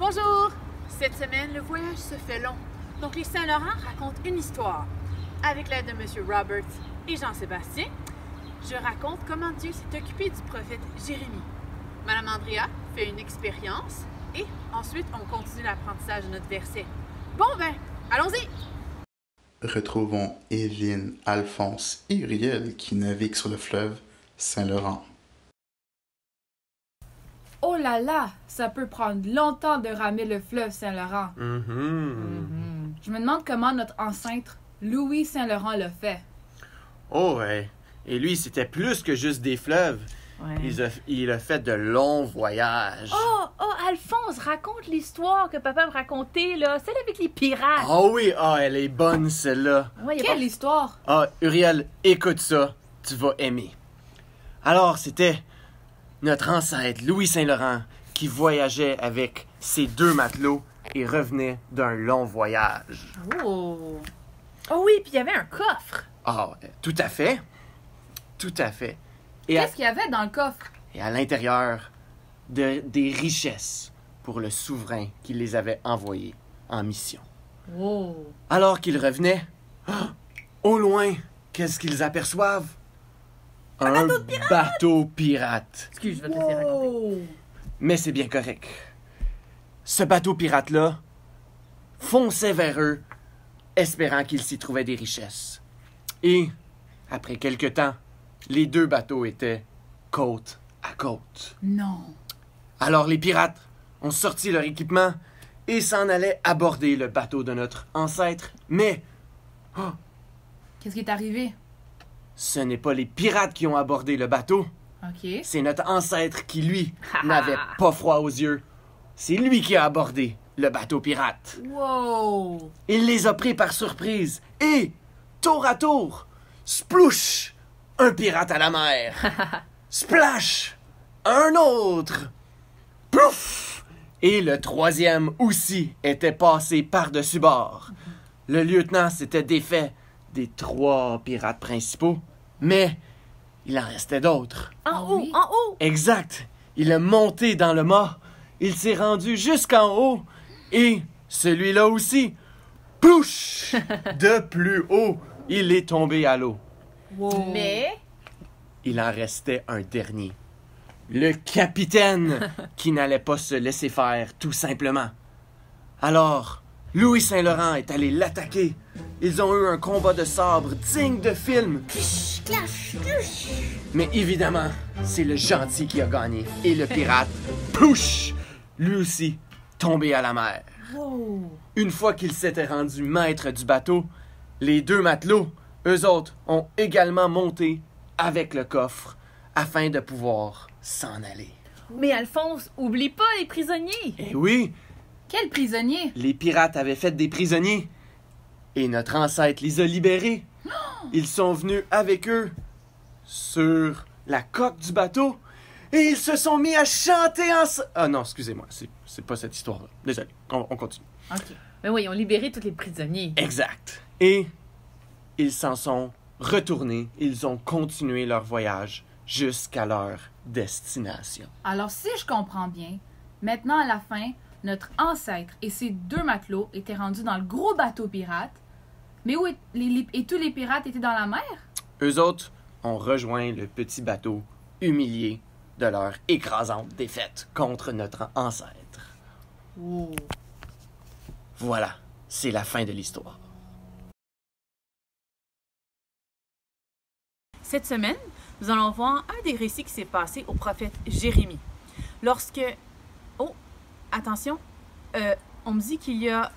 Bonjour! Cette semaine, le voyage se fait long. Donc, les Saint-Laurent racontent une histoire. Avec l'aide de M. Roberts et Jean-Sébastien, je raconte comment Dieu s'est occupé du prophète Jérémie. Madame Andrea fait une expérience et ensuite, on continue l'apprentissage de notre verset. Bon ben, allons-y! Retrouvons Évelyne, Alphonse et Uriel qui naviguent sur le fleuve Saint-Laurent. Oh là là, ça peut prendre longtemps de ramer le fleuve Saint-Laurent. Je me demande comment notre ancêtre Louis Saint-Laurent l'a fait. Oh, ouais. Et lui, c'était plus que juste des fleuves. Ouais. Il a fait de longs voyages. Oh, Alphonse, raconte l'histoire que papa me racontait, là. Celle avec les pirates. Oh oui, elle est bonne, celle-là. Ouais, Quelle histoire? Uriel, écoute ça. Tu vas aimer. Alors, c'était notre ancêtre, Louis Saint-Laurent, qui voyageait avec ses 2 matelots et revenait d'un long voyage. Oh! Oh oui, puis il y avait un coffre. Tout à fait. Tout à fait. Et Qu'est-ce qu'il y avait dans le coffre? et à l'intérieur, des richesses pour le souverain qui les avait envoyés en mission. Oh! Alors qu'ils revenaient, au loin, qu'est-ce qu'ils aperçoivent? Un bateau pirate. Excuse, je vais te laisser raconter. Mais c'est bien correct. Ce bateau pirate-là fonçait vers eux, espérant qu'il s'y trouvait des richesses. Et, après quelque temps, les 2 bateaux étaient côte à côte. Non! Alors les pirates ont sorti leur équipement et s'en allaient aborder le bateau de notre ancêtre. Mais Qu'est-ce qui est arrivé? ce n'est pas les pirates qui ont abordé le bateau. OK. C'est notre ancêtre qui, lui, n'avait pas froid aux yeux. C'est lui qui a abordé le bateau pirate. Wow! Il les a pris par surprise et, tour à tour, splouche, un pirate à la mer. Splash, un autre. Plouf! Et le 3e aussi était passé par-dessus bord. Le lieutenant s'était défait des 3 pirates principaux, mais il en restait d'autres. En oui? haut. Exact. Il est monté dans le mât. Il s'est rendu jusqu'en haut. Et celui-là aussi. Plouche! De plus haut, il est tombé à l'eau. Wow! Mais, Il en restait un dernier. Le capitaine qui n'allait pas se laisser faire, tout simplement. Alors, Louis Saint-Laurent est allé l'attaquer. Ils ont eu un combat de sabre digne de film. Mais évidemment, c'est le gentil qui a gagné. Et le pirate, plouche, lui aussi, tombé à la mer. Wow! Une fois qu'il s'était rendu maître du bateau, les 2 matelots, eux autres, ont également monté avec le coffre afin de pouvoir s'en aller. mais Alphonse, oublie pas les prisonniers. Eh oui, Quel prisonnier! les pirates avaient fait des prisonniers et notre ancêtre les a libérés. Ils sont venus avec eux sur la coque du bateau et ils se sont mis à chanter ensemble. Ah non, excusez-moi, c'est pas cette histoire-là. Désolé, on continue. OK. Mais oui, ils ont libéré tous les prisonniers. Exact. Et ils s'en sont retournés. Ils ont continué leur voyage jusqu'à leur destination. Alors, si je comprends bien, maintenant, à la fin, notre ancêtre et ses 2 matelots étaient rendus dans le gros bateau pirate. Mais où et tous les pirates étaient dans la mer? Eux autres ont rejoint le petit bateau, humiliés de leur écrasante défaite contre notre ancêtre. Oh! Voilà, c'est la fin de l'histoire. Cette semaine, nous allons voir un des récits qui s'est passé au prophète Jérémie. Lorsque... Oh, attention, on me dit qu'il y a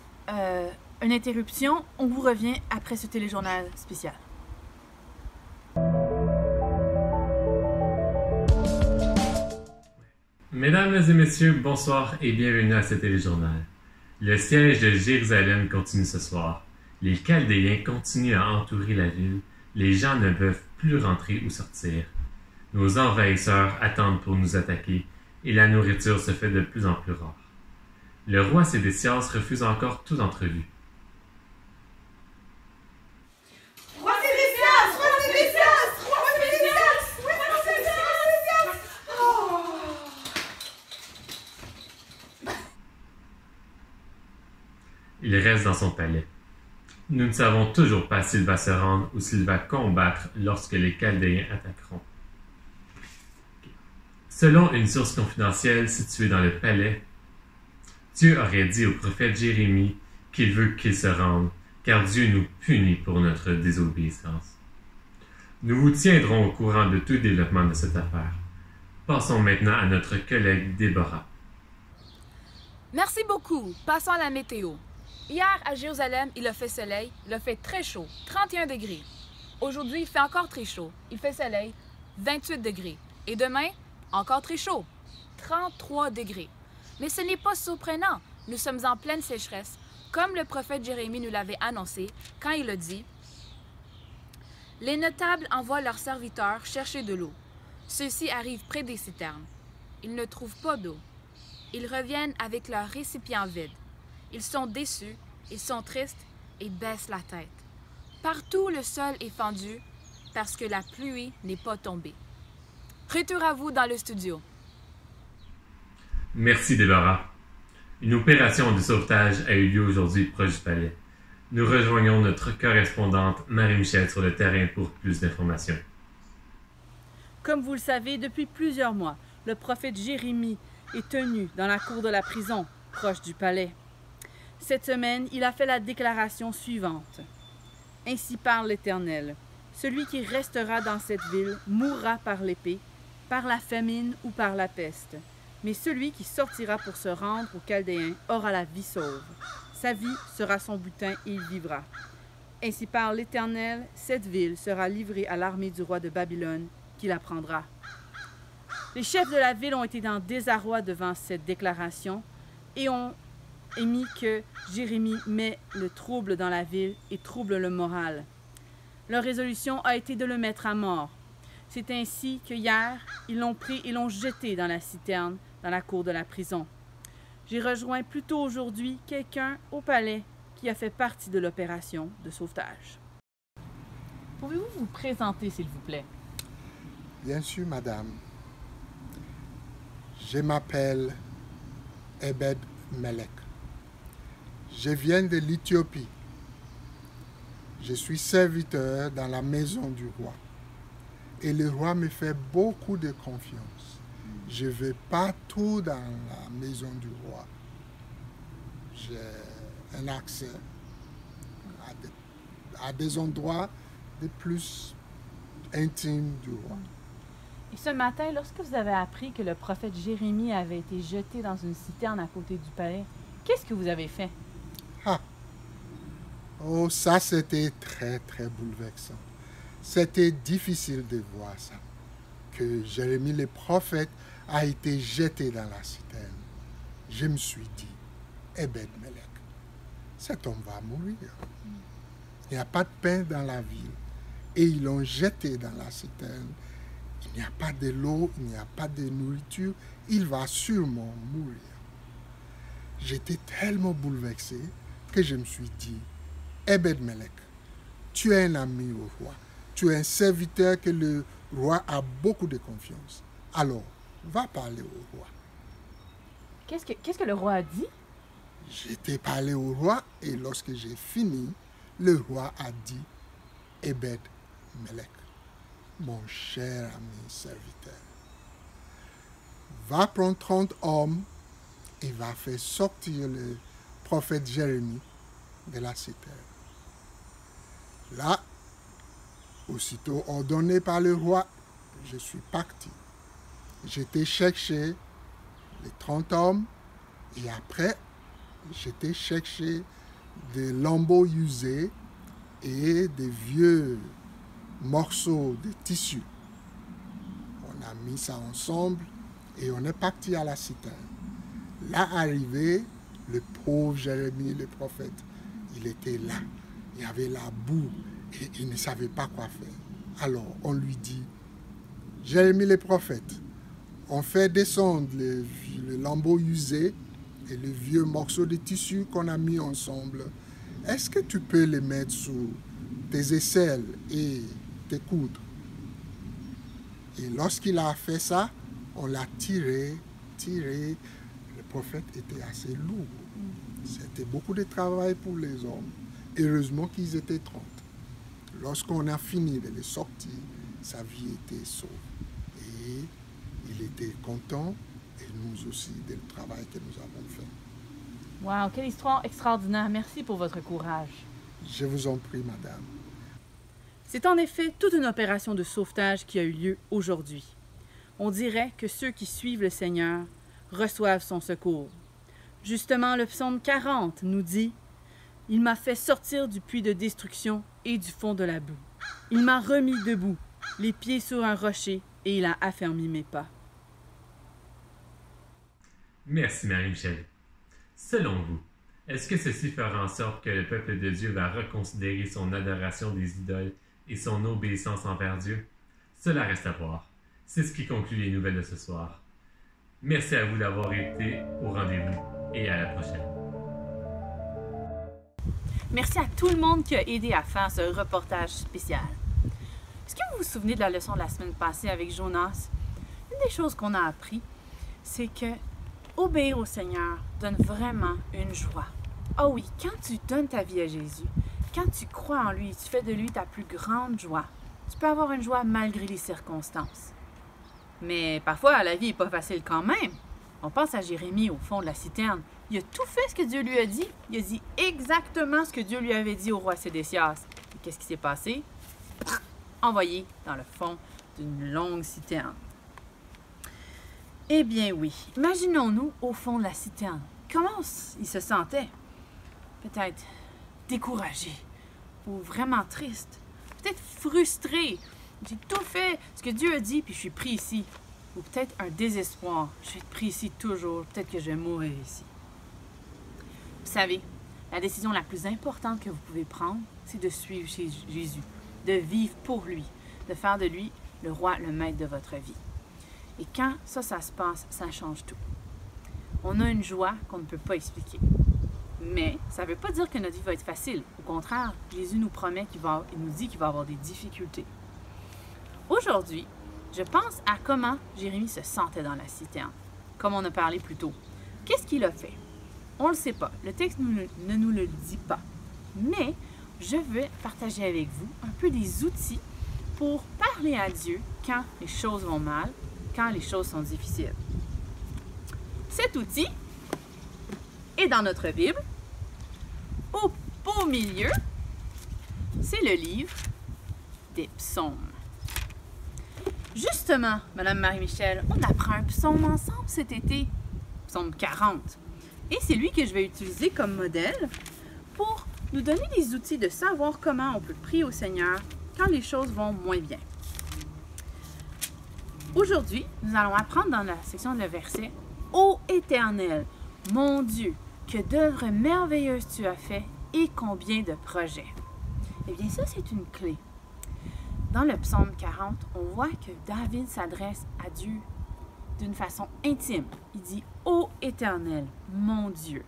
une interruption. On vous revient après ce téléjournal spécial. Mesdames et messieurs, bonsoir et bienvenue à ce téléjournal. Le siège de Jérusalem continue ce soir. Les Chaldéens continuent à entourer la ville. Les gens ne peuvent plus rentrer ou sortir. Nos envahisseurs attendent pour nous attaquer et la nourriture se fait de plus en plus rare. Le roi Sédécias refuse encore toute entrevue. dans son palais. Nous ne savons toujours pas s'il va se rendre ou s'il va combattre lorsque les Chaldéens attaqueront. Selon une source confidentielle située dans le palais, Dieu aurait dit au prophète Jérémie qu'il veut qu'il se rende, car Dieu nous punit pour notre désobéissance. Nous vous tiendrons au courant de tout développement de cette affaire. Passons maintenant à notre collègue Déborah. Merci beaucoup. Passons à la météo. Hier, à Jérusalem, il a fait soleil, il a fait très chaud, 31 degrés. Aujourd'hui, il fait encore très chaud, il fait soleil, 28 degrés. Et demain, encore très chaud, 33 degrés. Mais ce n'est pas surprenant, nous sommes en pleine sécheresse, comme le prophète Jérémie nous l'avait annoncé quand il a dit « Les notables envoient leurs serviteurs chercher de l'eau. Ceux-ci arrivent près des citernes. Ils ne trouvent pas d'eau. Ils reviennent avec leurs récipients vides. Ils sont déçus, ils sont tristes et baissent la tête. Partout le sol est fendu parce que la pluie n'est pas tombée. » Retour à vous dans le studio. Merci Déborah. Une opération de sauvetage a eu lieu aujourd'hui proche du palais. Nous rejoignons notre correspondante Marie-Michel sur le terrain pour plus d'informations. Comme vous le savez, depuis plusieurs mois, le prophète Jérémie est tenu dans la cour de la prison, proche du palais. Cette semaine, il a fait la déclaration suivante. « Ainsi parle l'Éternel. Celui qui restera dans cette ville mourra par l'épée, par la famine ou par la peste. Mais celui qui sortira pour se rendre aux Chaldéens aura la vie sauve. Sa vie sera son butin et il vivra. Ainsi parle l'Éternel, cette ville sera livrée à l'armée du roi de Babylone, qui la prendra. » Les chefs de la ville ont été en désarroi devant cette déclaration et ont émis que Jérémie met le trouble dans la ville et trouble le moral. Leur résolution a été de le mettre à mort. C'est ainsi que hier, ils l'ont pris et l'ont jeté dans la citerne, dans la cour de la prison. J'ai rejoint plus tôt aujourd'hui quelqu'un au palais qui a fait partie de l'opération de sauvetage. Pouvez-vous vous présenter, s'il vous plaît? Bien sûr, madame. Je m'appelle Ebed Melech. Je viens de l'Éthiopie. Je suis serviteur dans la maison du roi. Et le roi me fait beaucoup de confiance. Je vais partout dans la maison du roi. J'ai un accès à des endroits de plus intimes du roi. Et ce matin, lorsque vous avez appris que le prophète Jérémie avait été jeté dans une citerne à côté du palais, qu'est-ce que vous avez fait? Ah! Oh, ça c'était très, très bouleversant. C'était difficile de voir ça, que Jérémie le prophète a été jeté dans la citerne. Je me suis dit, Ebed Melech, cet homme va mourir. Il n'y a pas de pain dans la ville. Et ils l'ont jeté dans la citerne. Il n'y a pas de l'eau, il n'y a pas de nourriture. Il va sûrement mourir. J'étais tellement bouleversé que je me suis dit, Ebed Melech, tu es un ami au roi. Tu es un serviteur que le roi a beaucoup de confiance. Alors, va parler au roi. Qu'est-ce que le roi a dit? J'étais parlé au roi et lorsque j'ai fini, le roi a dit, Ebed Melech, mon cher ami serviteur, va prendre 30 hommes et va faire sortir le prophète Jérémie de la citerne. Là, aussitôt ordonné par le roi, je suis parti. J'étais chercher les 30 hommes et après, j'étais chercher des lambeaux usés et des vieux morceaux de tissu. On a mis ça ensemble et on est parti à la citerne. Là, arrivé, le pauvre Jérémie, le prophète, il était là. Il y avait la boue et il ne savait pas quoi faire. Alors, on lui dit, Jérémie le prophète, on fait descendre le lambeau usé et le vieux morceau de tissu qu'on a mis ensemble. Est-ce que tu peux les mettre sous tes aisselles et tes coudes? Et lorsqu'il a fait ça, on l'a tiré. Le prophète était assez lourd. C'était beaucoup de travail pour les hommes. Heureusement qu'ils étaient 30. Lorsqu'on a fini de les sortir, sa vie était sauve. Et il était content, et nous aussi, du travail que nous avons fait. Wow, quelle histoire extraordinaire. Merci pour votre courage. Je vous en prie, madame. C'est en effet toute une opération de sauvetage qui a eu lieu aujourd'hui. On dirait que ceux qui suivent le Seigneur reçoivent son secours. Justement, le psaume 40 nous dit « Il m'a fait sortir du puits de destruction et du fond de la boue. Il m'a remis debout, les pieds sur un rocher, et il a affermi mes pas. » Merci Marie-Michel. Selon vous, est-ce que ceci fera en sorte que le peuple de Dieu va reconsidérer son adoration des idoles et son obéissance envers Dieu? Cela reste à voir. C'est ce qui conclut les nouvelles de ce soir. Merci à vous d'avoir été au rendez-vous et à la prochaine. Merci à tout le monde qui a aidé à faire ce reportage spécial. Est-ce que vous vous souvenez de la leçon de la semaine passée avec Jonas? Une des choses qu'on a appris, c'est que obéir au Seigneur donne vraiment une joie. Ah oui, quand tu donnes ta vie à Jésus, quand tu crois en lui, tu fais de lui ta plus grande joie. Tu peux avoir une joie malgré les circonstances. Mais parfois, la vie n'est pas facile quand même. On pense à Jérémie au fond de la citerne. Il a tout fait ce que Dieu lui a dit. Il a dit exactement ce que Dieu lui avait dit au roi Sédécias. Et qu'est-ce qui s'est passé? Envoyé dans le fond d'une longue citerne. Eh bien oui, imaginons-nous au fond de la citerne. Comment il se sentait? Peut-être découragé ou vraiment triste. Peut-être frustré. J'ai tout fait ce que Dieu a dit, puis je suis pris ici. Ou peut-être un désespoir. Je vais être pris ici toujours. Peut-être que je vais mourir ici. Vous savez, la décision la plus importante que vous pouvez prendre, c'est de suivre Jésus, de vivre pour lui, de faire de lui le roi, le maître de votre vie. Et quand ça se passe, ça change tout. On a une joie qu'on ne peut pas expliquer. Mais ça ne veut pas dire que notre vie va être facile. Au contraire, Jésus nous promet il nous dit qu'il va avoir des difficultés. Aujourd'hui, je pense à comment Jérémie se sentait dans la citerne, comme on a parlé plus tôt. Qu'est-ce qu'il a fait? On ne le sait pas. Le texte ne nous le dit pas. Mais je veux partager avec vous un peu des outils pour parler à Dieu quand les choses vont mal, quand les choses sont difficiles. Cet outil est dans notre Bible. Au beau milieu, c'est le livre des psaumes. Justement, Madame Marie-Michel, on apprend un psaume ensemble cet été, psaume 40. Et c'est lui que je vais utiliser comme modèle pour nous donner des outils de savoir comment on peut prier au Seigneur quand les choses vont moins bien. Aujourd'hui, nous allons apprendre dans la section de verset « Ô Éternel, mon Dieu, que d'œuvres merveilleuses tu as fait et combien de projets. » Eh bien, ça, c'est une clé. Dans le psaume 40, on voit que David s'adresse à Dieu d'une façon intime. Il dit « Ô Éternel, mon Dieu ».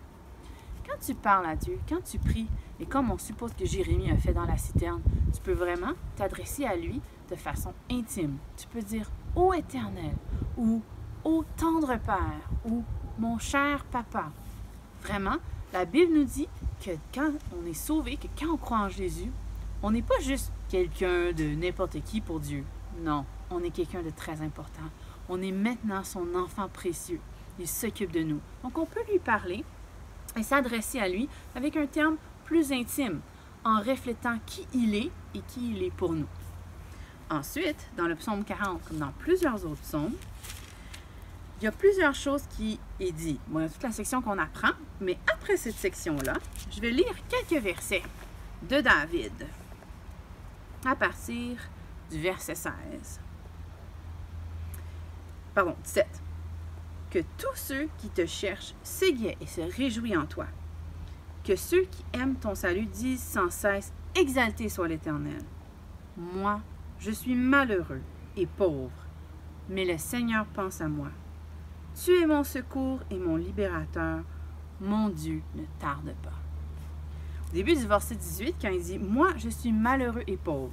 Quand tu parles à Dieu, quand tu pries, et comme on suppose que Jérémie a fait dans la citerne, tu peux vraiment t'adresser à lui de façon intime. Tu peux dire « Ô Éternel » ou « Ô tendre Père » ou « Mon cher Papa ». Vraiment, la Bible nous dit que quand on est sauvé, que quand on croit en Jésus, on n'est pas juste quelqu'un de n'importe qui pour Dieu. Non, on est quelqu'un de très important. On est maintenant son enfant précieux. Il s'occupe de nous. Donc, on peut lui parler et s'adresser à lui avec un terme plus intime, en reflétant qui il est et qui il est pour nous. Ensuite, dans le psaume 40, comme dans plusieurs autres psaumes, il y a plusieurs choses qui est dit. Bon, il y a toute la section qu'on apprend, mais après cette section-là, je vais lire quelques versets de David à partir du verset 16. Pardon, 17. Que tous ceux qui te cherchent s'égaient et se réjouissent en toi. Que ceux qui aiment ton salut disent sans cesse, exalté soit l'Éternel. Moi, je suis malheureux et pauvre, mais le Seigneur pense à moi. Tu es mon secours et mon libérateur. Mon Dieu ne tarde pas. Au début du verset 18, quand il dit « Moi, je suis malheureux et pauvre »,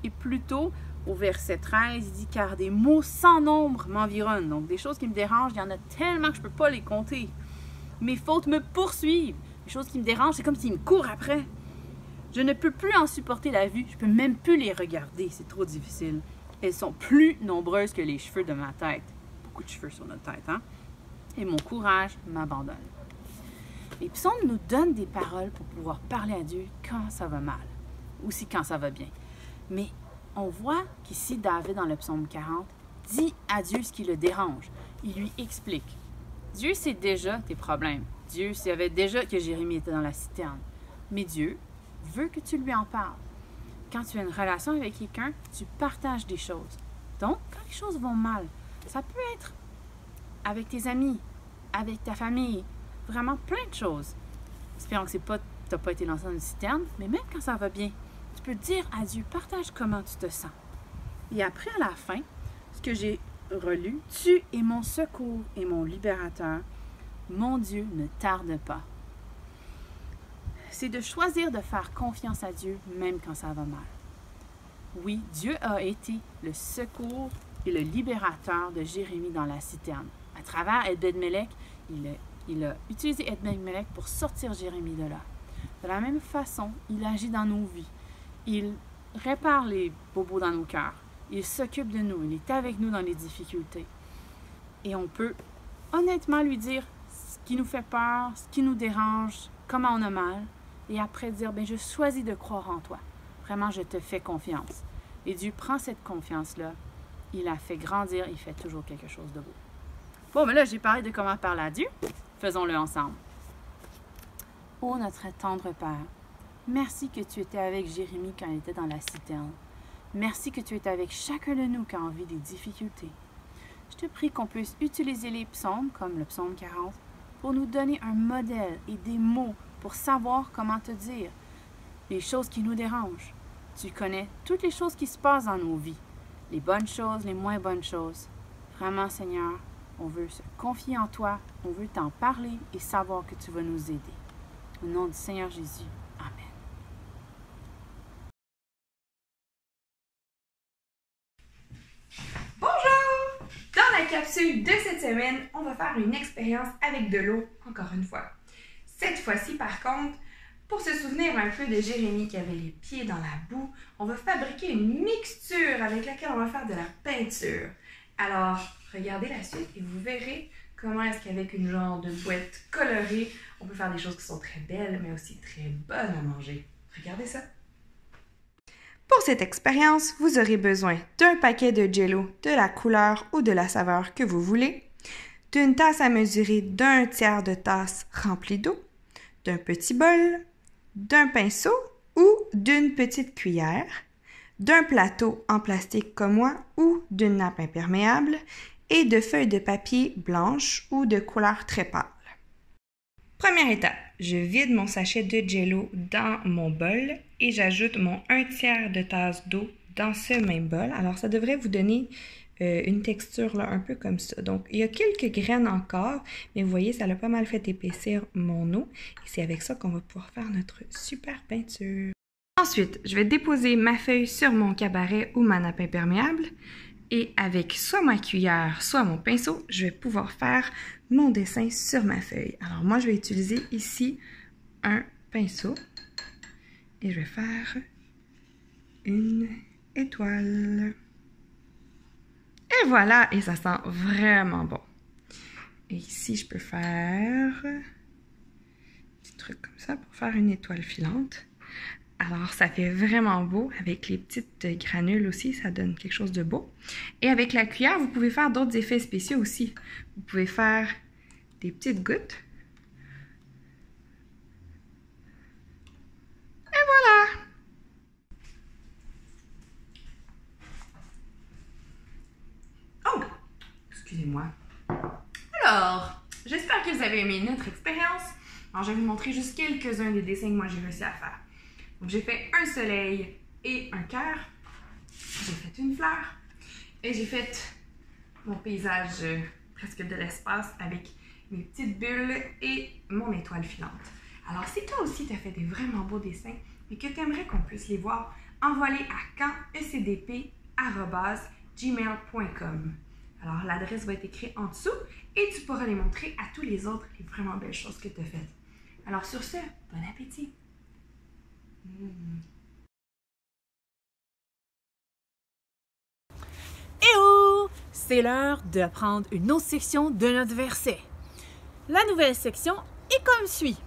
et plutôt au verset 13, il dit « Car des maux sans nombre m'environnent ». Donc, des choses qui me dérangent, il y en a tellement que je ne peux pas les compter. Mes fautes me poursuivent. Les choses qui me dérangent, c'est comme s'ils me courent après. Je ne peux plus en supporter la vue, je peux même plus les regarder, c'est trop difficile. Elles sont plus nombreuses que les cheveux de ma tête. Beaucoup de cheveux sur notre tête, hein? Et mon courage m'abandonne. Les psaumes nous donnent des paroles pour pouvoir parler à Dieu quand ça va mal, aussi quand ça va bien. Mais on voit qu'ici, David, dans le psaume 40, dit à Dieu ce qui le dérange. Il lui explique. Dieu sait déjà tes problèmes. Dieu savait déjà que Jérémie était dans la citerne. Mais Dieu veut que tu lui en parles. Quand tu as une relation avec quelqu'un, tu partages des choses. Donc, quand les choses vont mal, ça peut être avec tes amis, avec ta famille, vraiment plein de choses. Espérons que tu n'as pas été lancé dans une citerne, mais même quand ça va bien, tu peux dire à Dieu, partage comment tu te sens. Et après, à la fin, ce que j'ai relu, tu es mon secours et mon libérateur. Mon Dieu ne tarde pas. C'est de choisir de faire confiance à Dieu même quand ça va mal. Oui, Dieu a été le secours et le libérateur de Jérémie dans la citerne. À travers Ebed-Melech, il a utilisé Ebed-Melech pour sortir Jérémie de là. De la même façon, il agit dans nos vies. Il répare les bobos dans nos cœurs. Il s'occupe de nous. Il est avec nous dans les difficultés. Et on peut honnêtement lui dire ce qui nous fait peur, ce qui nous dérange, comment on a mal. Et après dire, bien, je choisis de croire en toi. Vraiment, je te fais confiance. Et Dieu prend cette confiance-là. Il la fait grandir. Il fait toujours quelque chose de beau. Bon, mais là, j'ai parlé de comment parler à Dieu. Faisons-le ensemble. Ô notre tendre Père, merci que tu étais avec Jérémie quand il était dans la citerne. Merci que tu es avec chacun de nous quand on vit des difficultés. Je te prie qu'on puisse utiliser les psaumes, comme le psaume 40, pour nous donner un modèle et des mots pour savoir comment te dire les choses qui nous dérangent. Tu connais toutes les choses qui se passent dans nos vies, les bonnes choses, les moins bonnes choses. Vraiment, Seigneur, on veut se confier en toi, on veut t'en parler et savoir que tu vas nous aider. Au nom du Seigneur Jésus. Amen. Bonjour! Dans la capsule de cette semaine, on va faire une expérience avec de l'eau, encore une fois. Cette fois-ci, par contre, pour se souvenir un peu de Jérémie qui avait les pieds dans la boue, on va fabriquer une mixture avec laquelle on va faire de la peinture. Alors, regardez la suite et vous verrez comment est-ce qu'avec une genre de boîte colorée, on peut faire des choses qui sont très belles, mais aussi très bonnes à manger. Regardez ça! Pour cette expérience, vous aurez besoin d'un paquet de Jell-O de la couleur ou de la saveur que vous voulez, d'une tasse à mesurer d'un tiers de tasse remplie d'eau, d'un petit bol, d'un pinceau ou d'une petite cuillère, d'un plateau en plastique comme moi ou d'une nappe imperméable et de feuilles de papier blanches ou de couleur très pâle. Première étape, je vide mon sachet de Jell-O dans mon bol et j'ajoute mon 1/3 de tasse d'eau dans ce même bol. Alors, ça devrait vous donner une texture là, un peu comme ça. Donc, il y a quelques graines encore, mais vous voyez, ça a pas mal fait épaissir mon eau. Et c'est avec ça qu'on va pouvoir faire notre super peinture. Ensuite, je vais déposer ma feuille sur mon cabaret ou ma nappe imperméable. Et avec soit ma cuillère, soit mon pinceau, je vais pouvoir faire mon dessin sur ma feuille. Alors moi, je vais utiliser ici un pinceau et je vais faire une étoile. Et voilà, et ça sent vraiment bon. Et ici, je peux faire un petit truc comme ça pour faire une étoile filante. Alors, ça fait vraiment beau. Avec les petites granules aussi, ça donne quelque chose de beau. Et avec la cuillère, vous pouvez faire d'autres effets spéciaux aussi. Vous pouvez faire des petites gouttes. Et voilà! Oh! Excusez-moi. Alors, j'espère que vous avez aimé notre expérience. Alors, je vais vous montrer juste quelques-uns des dessins que moi j'ai réussi à faire. Donc, j'ai fait un soleil et un cœur. J'ai fait une fleur. Et j'ai fait mon paysage presque de l'espace avec mes petites bulles et mon étoile filante. Alors, si toi aussi tu as fait des vraiment beaux dessins et que tu aimerais qu'on puisse les voir, envoie-les à camp.ecdp@gmail.com. Alors, l'adresse va être écrite en dessous et tu pourras les montrer à tous les autres les vraiment belles choses que tu as faites. Alors sur ce, bon appétit! Eh oh! C'est l'heure d'apprendre une autre section de notre verset. La nouvelle section est comme suit.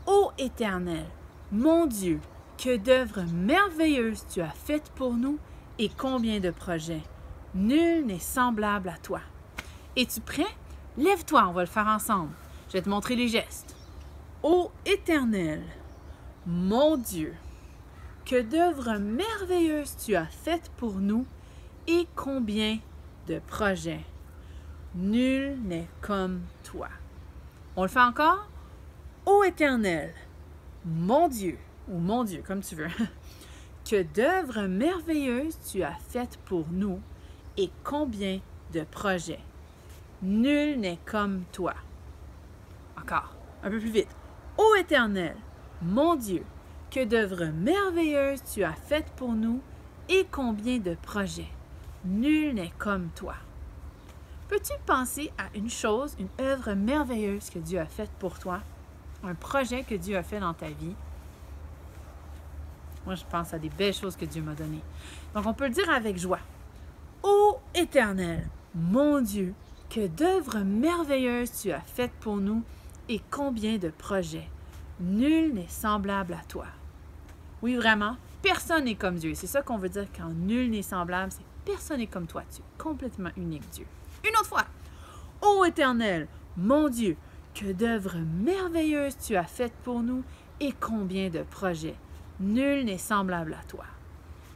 Ô Éternel, mon Dieu, que d'œuvres merveilleuses tu as faites pour nous et combien de projets. Nul n'est semblable à toi. Es-tu prêt? Lève-toi, on va le faire ensemble. Je vais te montrer les gestes. Ô Éternel, mon Dieu, que d'œuvres merveilleuses tu as faites pour nous et combien de projets. Nul n'est comme toi. On le fait encore? Ô Éternel, mon Dieu, ou mon Dieu, comme tu veux, que d'œuvres merveilleuses tu as faites pour nous et combien de projets. Nul n'est comme toi. Encore, un peu plus vite. Ô Éternel, mon Dieu, que d'œuvres merveilleuses tu as faites pour nous et combien de projets. Nul n'est comme toi. Peux-tu penser à une chose, une œuvre merveilleuse que Dieu a faite pour toi? Un projet que Dieu a fait dans ta vie? Moi, je pense à des belles choses que Dieu m'a données. Donc, on peut le dire avec joie. Ô Éternel, mon Dieu, que d'œuvres merveilleuses tu as faites pour nous et combien de projets. Nul n'est semblable à toi. Oui, vraiment, personne n'est comme Dieu. C'est ça qu'on veut dire quand nul n'est semblable, c'est personne n'est comme toi. Tu es complètement unique, Dieu. Une autre fois. Ô Éternel, mon Dieu, que d'œuvres merveilleuses tu as faites pour nous et combien de projets. Nul n'est semblable à toi.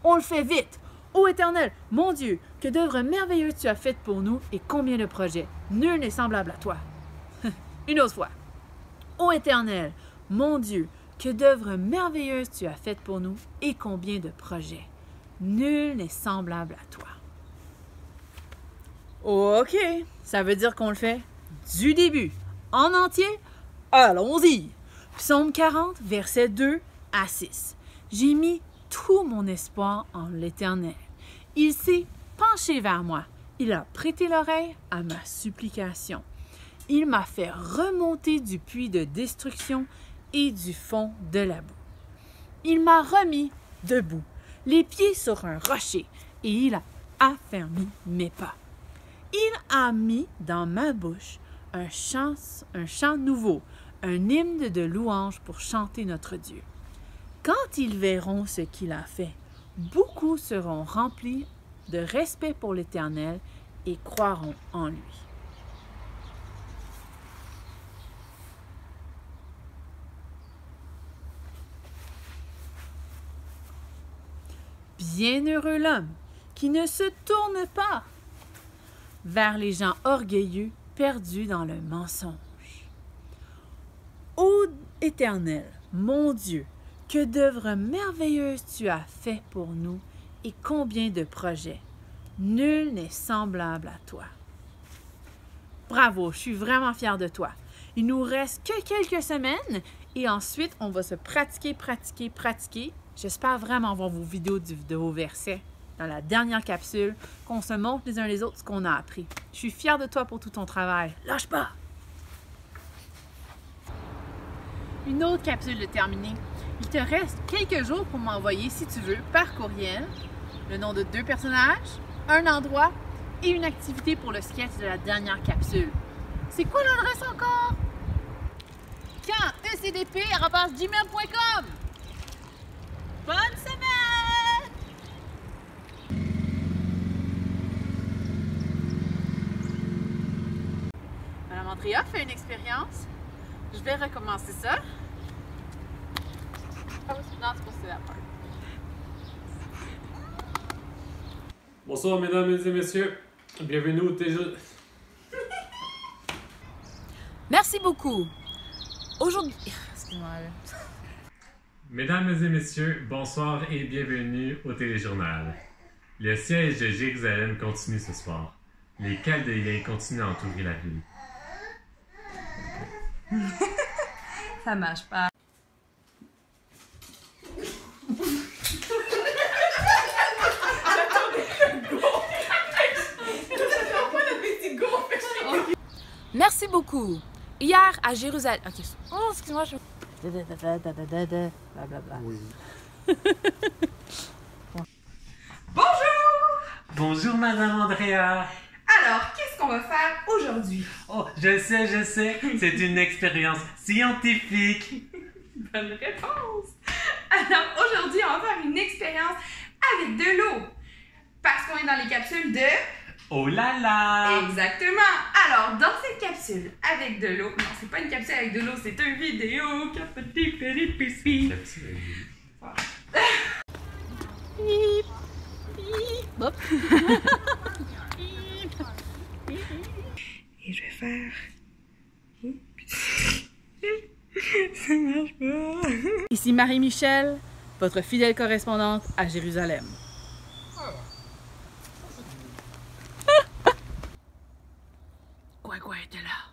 On le fait vite. Ô Éternel, mon Dieu, que d'œuvres merveilleuses tu as faites pour nous et combien de projets. Nul n'est semblable à toi. Une autre fois. Ô Éternel, mon Dieu, que d'œuvres merveilleuses tu as faites pour nous et combien de projets. Nul n'est semblable à toi. OK, ça veut dire qu'on le fait du début, en entier. Allons-y. Psaume 40, versets 2 à 6. J'ai mis tout mon espoir en l'Éternel. Il s'est penché vers moi. Il a prêté l'oreille à ma supplication. Il m'a fait remonter du puits de destruction et du fond de la boue. Il m'a remis debout, les pieds sur un rocher, et il a affermi mes pas. Il a mis dans ma bouche un chant nouveau, un hymne de louange pour chanter notre Dieu. Quand ils verront ce qu'il a fait, beaucoup seront remplis de respect pour l'Éternel et croiront en lui. Bienheureux l'homme qui ne se tourne pas vers les gens orgueilleux perdus dans le mensonge. Ô Éternel, mon Dieu, que d'œuvres merveilleuses tu as fait pour nous et combien de projets. Nul n'est semblable à toi. Bravo, je suis vraiment fière de toi. Il nous reste que quelques semaines et ensuite on va se pratiquer. J'espère vraiment voir vos vidéos de vos versets dans la dernière capsule, qu'on se montre les uns les autres ce qu'on a appris. Je suis fière de toi pour tout ton travail. Lâche pas! Une autre capsule de terminée. Il te reste quelques jours pour m'envoyer, si tu veux, par courriel, le nom de 2 personnages, un endroit et une activité pour le sketch de la dernière capsule. C'est quoi l'adresse encore? ecdp@gmail.com. Bonne semaine! Madame Andrea fait une expérience. Je vais recommencer ça. Ah oui, non, c'est pas ça la part. Bonsoir mesdames et messieurs. Bienvenue au TG. Merci beaucoup. Aujourd'hui... Excuse-moi. Mesdames et messieurs, bonsoir et bienvenue au téléjournal. Le siège de Jérusalem continue ce soir. Les Chaldéens continuent à entourer la ville. Ça marche pas. Merci beaucoup. Hier à Jérusalem... Ok. Oh, excuse-moi, je... Blablabla. Oui. Bonjour! Bonjour, Madame Andrea. Alors, qu'est-ce qu'on va faire aujourd'hui? Oh, je sais, c'est une expérience scientifique. Bonne réponse! Alors, aujourd'hui, on va faire une expérience avec de l'eau. Parce qu'on est dans les capsules de... Oh là là! Exactement! Alors, dans cette capsule avec de l'eau... Non, c'est pas une capsule avec de l'eau, c'est une vidéo. Hop. Et je vais faire... Ça marche pas. Ici Marie-Michel, votre fidèle correspondante à Jérusalem. Quoi était là?